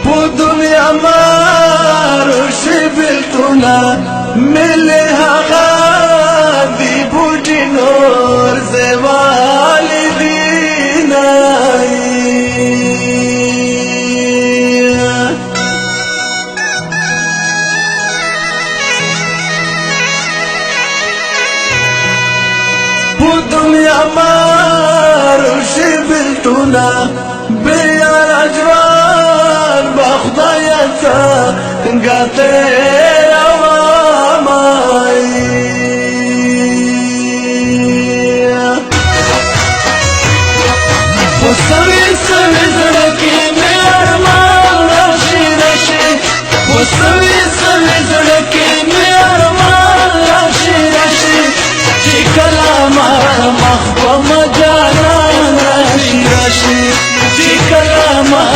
په دنیا مارو شي بلتونه ملي هغه دی بوټي نور زوالي دنیا مارو شي بلتونه بیار اجوان بخدایا څنګه تیرا وامای وسوي سوي زړه کې مې ارمان راشي راشي وسوي سوي زړه کې مې ارمان راشي راشي چې کله مخ په مجانان راشي راشي چې کله مخ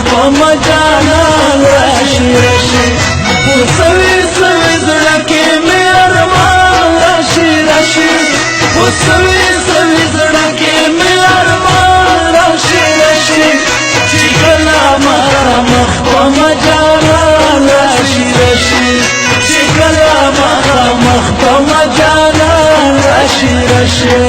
په مجانان راشي راشي وسوي سوي زړه کې مې ارمان راشي راشي وسوي سوي زړه کې مې ارمان راشي راشي چې کله مخ په مجانان راشي راشي چې کله مخ په مجانان راشي راشي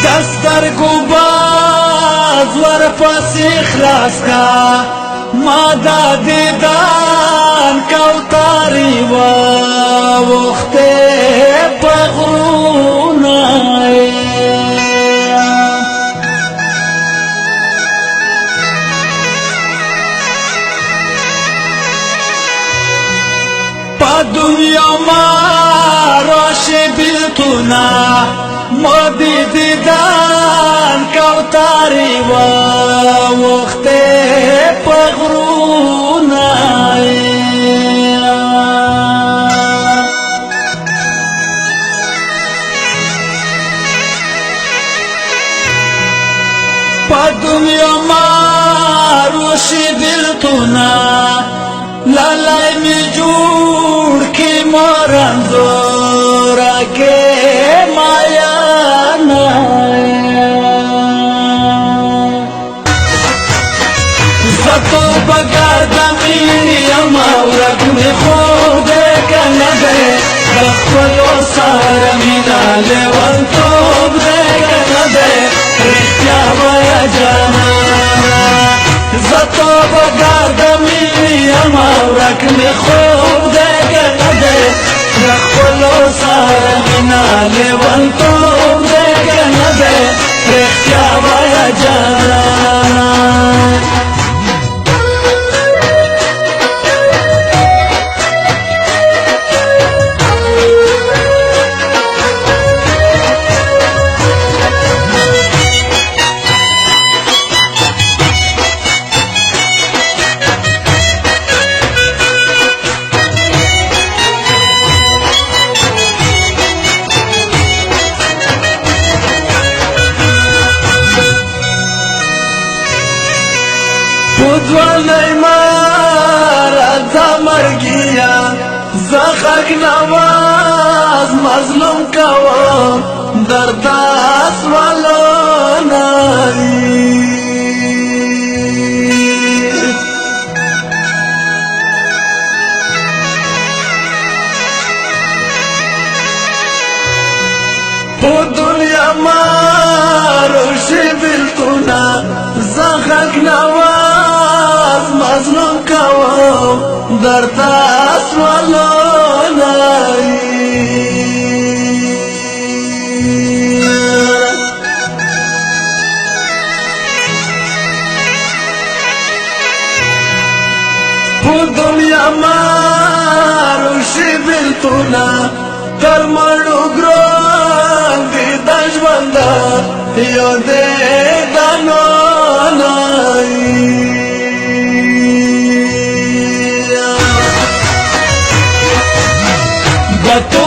دستر گوباز ور پسی خلاص کا مادا دیدان کوتاری و وقت پغرونای پا دنیا ما راشی بلتونا مودی دیدان کوتاری و وقت پغرونای پا دنیا ما روشی بلتونا لالای می جوڑ کی مارنزورا کے مایا زتو بگردمی امورک می خود کنه ده دخلو سارمینا لیوان توب ده کنه ده رختیا بایا جانا زتو بگردمی امورک می خود کنه ده دخلو سارمینا لیوان توب ده کنه ده رختیا بایا جانا پودوانای مار ازا مرگیا زخک نواز مظلوم کوام در دست ولانایی پو دنیا مارو شی بلتونا زخک نواز مظلوم کوام در دست ولانایی پو دنیا مارو شی بلتونا در مړو ګران دي د ژوند یادگانو نایی با تو